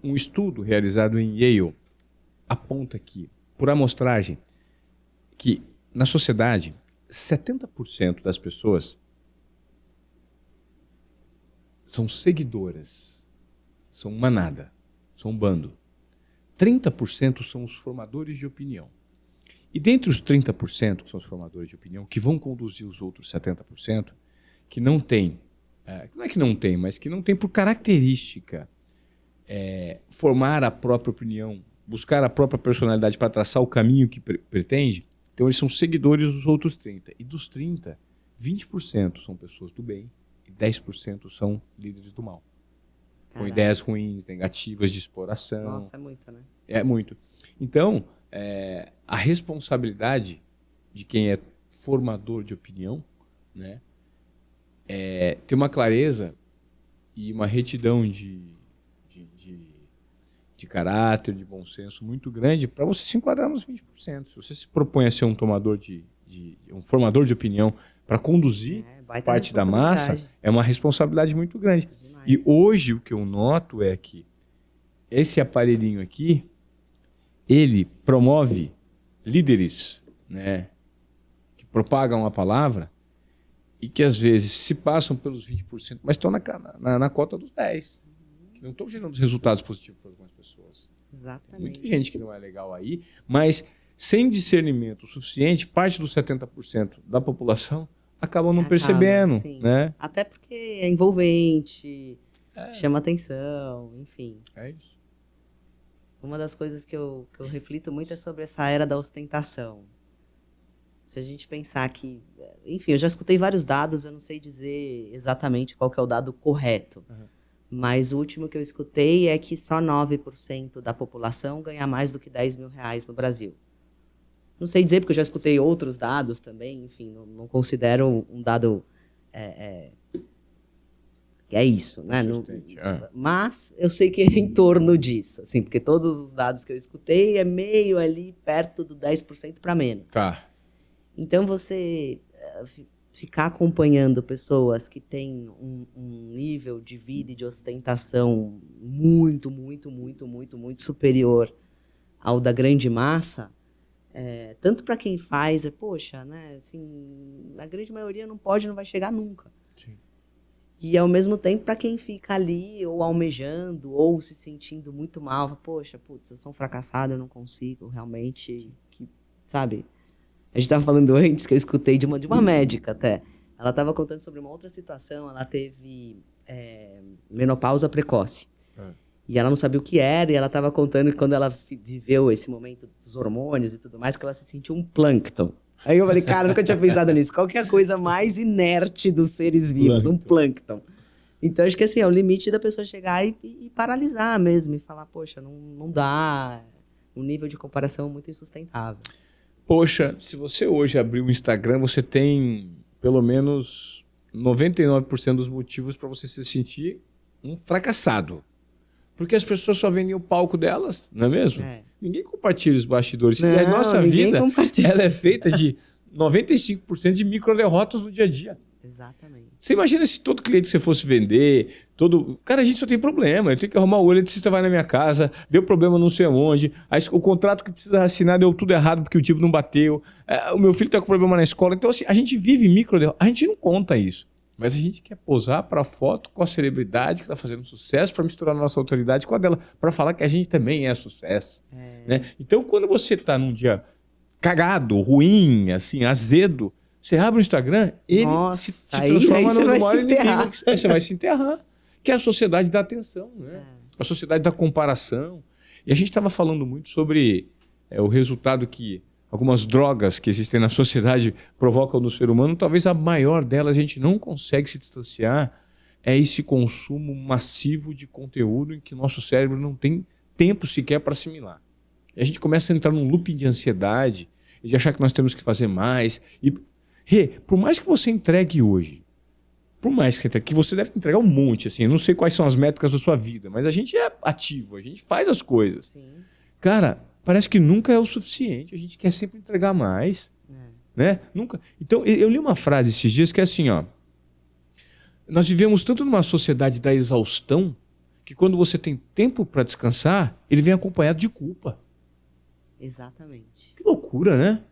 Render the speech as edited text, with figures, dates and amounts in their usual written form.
um estudo realizado em Yale aponta que, por amostragem, que na sociedade 70% das pessoas são seguidoras, são manada, são um bando. 30% são os formadores de opinião. E dentre os 30% que são os formadores de opinião, que vão conduzir os outros 70%, que não tem, não é que não tem, mas que não tem por característica formar a própria opinião, buscar a própria personalidade para traçar o caminho que pretende, então eles são seguidores dos outros 30%. E dos 30%, 20% são pessoas do bem e 10% são líderes do mal. Com ideias ruins, negativas, de exploração. Nossa, é muito, né? É muito. Então, a responsabilidade de quem é formador de opinião, né, ter uma clareza e uma retidão de caráter, de bom senso muito grande para você se enquadrar nos 20%. Se você se propõe a ser um um formador de opinião para conduzir parte da massa, é uma responsabilidade muito grande. Demais. E hoje o que eu noto é que esse aparelhinho aqui, ele promove líderes, né, que propagam a palavra e que às vezes se passam pelos 20%, mas estão na cota dos 10%. Que não estão gerando resultados positivos para algumas pessoas. Exatamente. Tem muita gente que não é legal aí, mas sem discernimento suficiente, parte dos 70% da população acabam não percebendo. Sim. Né? Até porque é envolvente, chama atenção, enfim. É isso. Uma das coisas que eu reflito muito é sobre essa era da ostentação. Se a gente pensar que... Enfim, eu já escutei vários dados, eu não sei dizer exatamente qual que é o dado correto. Uhum. Mas o último que eu escutei é que só 9% da população ganha mais do que R$10 mil no Brasil. Não sei dizer, porque eu já escutei outros dados também, enfim, não considero um dado... É isso, né? Mas eu sei que é em torno disso, assim, porque todos os dados que eu escutei é meio ali perto do 10% para menos. Tá. Então, você ficar acompanhando pessoas que têm um nível de vida e de ostentação muito, muito, muito, muito, muito superior ao da grande massa, tanto para quem faz, poxa, né? Assim, a grande maioria não vai chegar nunca. Sim. E, ao mesmo tempo, para quem fica ali, ou almejando, ou se sentindo muito mal, poxa, putz, eu sou um fracassado, eu não consigo realmente, sabe? A gente estava falando antes, que eu escutei de uma médica até. Ela estava contando sobre uma outra situação, ela teve menopausa precoce. E ela não sabia o que era, e ela estava contando que quando ela viveu esse momento dos hormônios e tudo mais, que ela se sentiu um plâncton. Aí eu falei, cara, eu nunca tinha pensado nisso. Qual que é a coisa mais inerte dos seres vivos? Um plâncton. Então, acho que assim, é o limite da pessoa chegar e paralisar mesmo. E falar, poxa, não dá. Um nível de comparação muito insustentável. Poxa, se você hoje abrir o Instagram, você tem pelo menos 99% dos motivos para você se sentir um fracassado. Porque as pessoas só vendem o palco delas, não é mesmo? Ninguém compartilha os bastidores. Não, e a nossa vida ela é feita de 95% de micro-derrotas no dia a dia. Exatamente. Você imagina se todo cliente que você fosse vender, Cara, a gente só tem problema. Eu tenho que arrumar o eletricista, vai na minha casa, deu problema não sei onde, o contrato que precisa assinar deu tudo errado porque o tipo não bateu, o meu filho está com problema na escola. Então, assim, a gente vive micro-derrotas. A gente não conta isso. Mas a gente quer posar para foto com a celebridade que está fazendo sucesso, para misturar a nossa autoridade com a dela, para falar que a gente também é sucesso. Né? Então, quando você está num dia cagado, ruim, assim, azedo, você abre o Instagram, ele se transforma no maior inimigo. Você vai se enterrar. Que é a sociedade da atenção, né? A sociedade da comparação. E a gente estava falando muito sobre o resultado que algumas drogas que existem na sociedade provocam no ser humano. Talvez a maior delas a gente não consegue se distanciar, é esse consumo massivo de conteúdo em que nosso cérebro não tem tempo sequer para assimilar. E a gente começa a entrar num looping de ansiedade, de achar que nós temos que fazer mais. E, por mais que você entregue hoje, por mais que você deve entregar um monte, assim, eu não sei quais são as métricas da sua vida, mas a gente é ativo, a gente faz as coisas. Sim. Cara, parece que nunca é o suficiente, a gente quer sempre entregar mais. Né? Nunca. Então, eu li uma frase esses dias que é assim, ó, nós vivemos tanto numa sociedade da exaustão que quando você tem tempo para descansar, ele vem acompanhado de culpa. Exatamente. Que loucura, né?